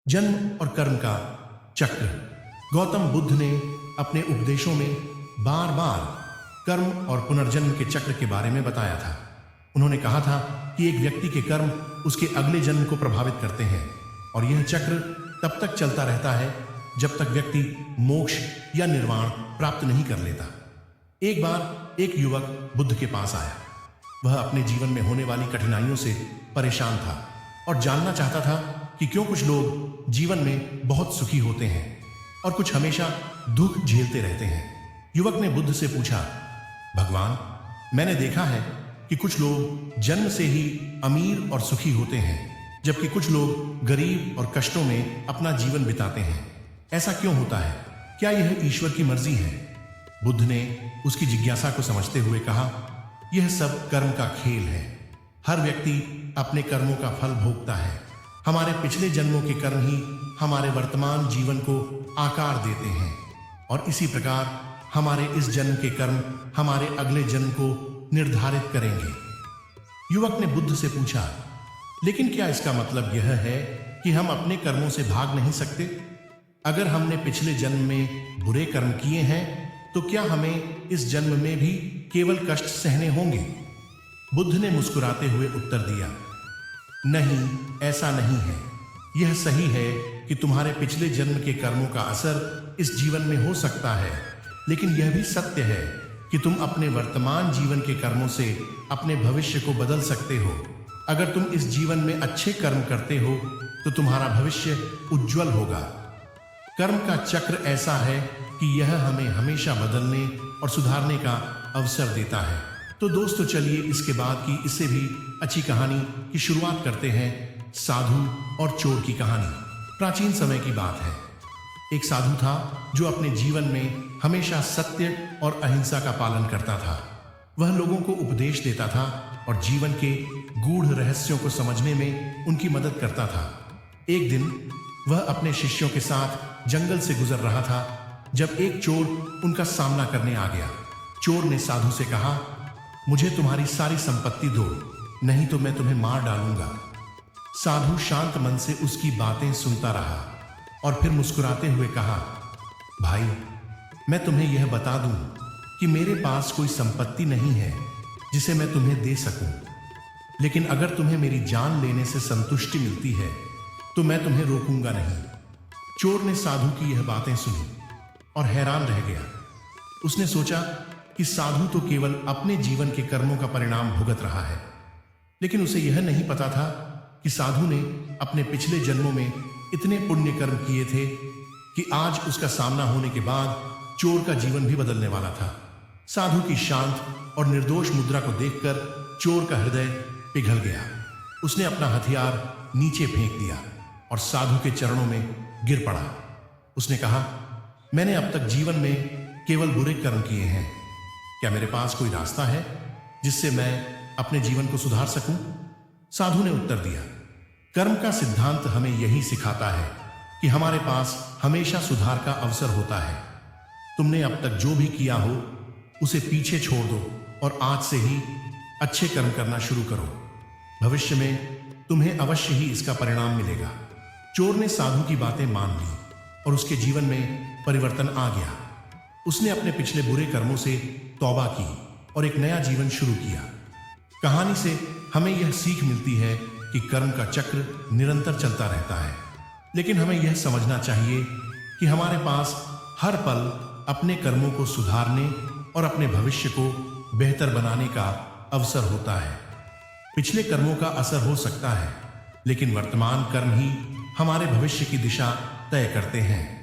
जन्म और कर्म का चक्र। गौतम बुद्ध ने अपने उपदेशों में बार बार कर्म और पुनर्जन्म के चक्र के बारे में बताया था। उन्होंने कहा था कि एक व्यक्ति के कर्म उसके अगले जन्म को प्रभावित करते हैं और यह चक्र तब तक चलता रहता है जब तक व्यक्ति मोक्ष या निर्वाण प्राप्त नहीं कर लेता। एक बार एक युवक बुद्ध के पास आया। वह अपने जीवन में होने वाली कठिनाइयों से परेशान था और जानना चाहता था कि क्यों कुछ लोग जीवन में बहुत सुखी होते हैं और कुछ हमेशा दुख झेलते रहते हैं। युवक ने बुद्ध से पूछा, भगवान, मैंने देखा है कि कुछ लोग जन्म से ही अमीर और सुखी होते हैं, जबकि कुछ लोग गरीब और कष्टों में अपना जीवन बिताते हैं। ऐसा क्यों होता है? क्या यह ईश्वर की मर्जी है? बुद्ध ने उसकी जिज्ञासा को समझते हुए कहा, यह सब कर्म का खेल है। हर व्यक्ति अपने कर्मों का फल भोगता है। हमारे पिछले जन्मों के कर्म ही हमारे वर्तमान जीवन को आकार देते हैं और इसी प्रकार हमारे इस जन्म के कर्म हमारे अगले जन्म को निर्धारित करेंगे। युवक ने बुद्ध से पूछा, लेकिन क्या इसका मतलब यह है कि हम अपने कर्मों से भाग नहीं सकते? अगर हमने पिछले जन्म में बुरे कर्म किए हैं तो क्या हमें इस जन्म में भी केवल कष्ट सहने होंगे? बुद्ध ने मुस्कुराते हुए उत्तर दिया, नहीं, ऐसा नहीं है। यह सही है कि तुम्हारे पिछले जन्म के कर्मों का असर इस जीवन में हो सकता है, लेकिन यह भी सत्य है कि तुम अपने वर्तमान जीवन के कर्मों से अपने भविष्य को बदल सकते हो। अगर तुम इस जीवन में अच्छे कर्म करते हो तो तुम्हारा भविष्य उज्जवल होगा। कर्म का चक्र ऐसा है कि यह हमें हमेशा बदलने और सुधारने का अवसर देता है। तो दोस्तों, चलिए इसके बाद की इससे भी अच्छी कहानी की शुरुआत करते हैं। साधु और चोर की कहानी। प्राचीन समय की बात है। एक साधु था जो अपने जीवन में हमेशा सत्य और अहिंसा का पालन करता था। वह लोगों को उपदेश देता था और जीवन के गूढ़ रहस्यों को समझने में उनकी मदद करता था। एक दिन वह अपने शिष्यों के साथ जंगल से गुजर रहा था जब एक चोर उनका सामना करने आ गया। चोर ने साधु से कहा, मुझे तुम्हारी सारी संपत्ति दो, नहीं तो मैं तुम्हें मार डालूंगा। साधु शांत मन से उसकी बातें सुनता रहा और फिर मुस्कुराते हुए कहा, भाई, मैं तुम्हें यह बता दूं कि मेरे पास कोई संपत्ति नहीं है जिसे मैं तुम्हें दे सकूं, लेकिन अगर तुम्हें मेरी जान लेने से संतुष्टि मिलती है तो मैं तुम्हें रोकूंगा नहीं। चोर ने साधु की यह बातें सुनी और हैरान रह गया। उसने सोचा कि साधु तो केवल अपने जीवन के कर्मों का परिणाम भुगत रहा है, लेकिन उसे यह नहीं पता था कि साधु ने अपने पिछले जन्मों में इतने पुण्य कर्म किए थे कि आज उसका सामना होने के बाद चोर का जीवन भी बदलने वाला था। साधु की शांत और निर्दोष मुद्रा को देखकर चोर का हृदय पिघल गया। उसने अपना हथियार नीचे फेंक दिया और साधु के चरणों में गिर पड़ा। उसने कहा, मैंने अब तक जीवन में केवल बुरे कर्म किए हैं। क्या मेरे पास कोई रास्ता है जिससे मैं अपने जीवन को सुधार सकूं? साधु ने उत्तर दिया, कर्म का सिद्धांत हमें यही सिखाता है कि हमारे पास हमेशा सुधार का अवसर होता है। तुमने अब तक जो भी किया हो उसे पीछे छोड़ दो और आज से ही अच्छे कर्म करना शुरू करो। भविष्य में तुम्हें अवश्य ही इसका परिणाम मिलेगा। चोर ने साधु की बातें मान ली और उसके जीवन में परिवर्तन आ गया। उसने अपने पिछले बुरे कर्मों से तौबा की और एक नया जीवन शुरू किया। कहानी से हमें यह सीख मिलती है कि कर्म का चक्र निरंतर चलता रहता है, लेकिन हमें यह समझना चाहिए कि हमारे पास हर पल अपने कर्मों को सुधारने और अपने भविष्य को बेहतर बनाने का अवसर होता है। पिछले कर्मों का असर हो सकता है, लेकिन वर्तमान कर्म ही हमारे भविष्य की दिशा तय करते हैं।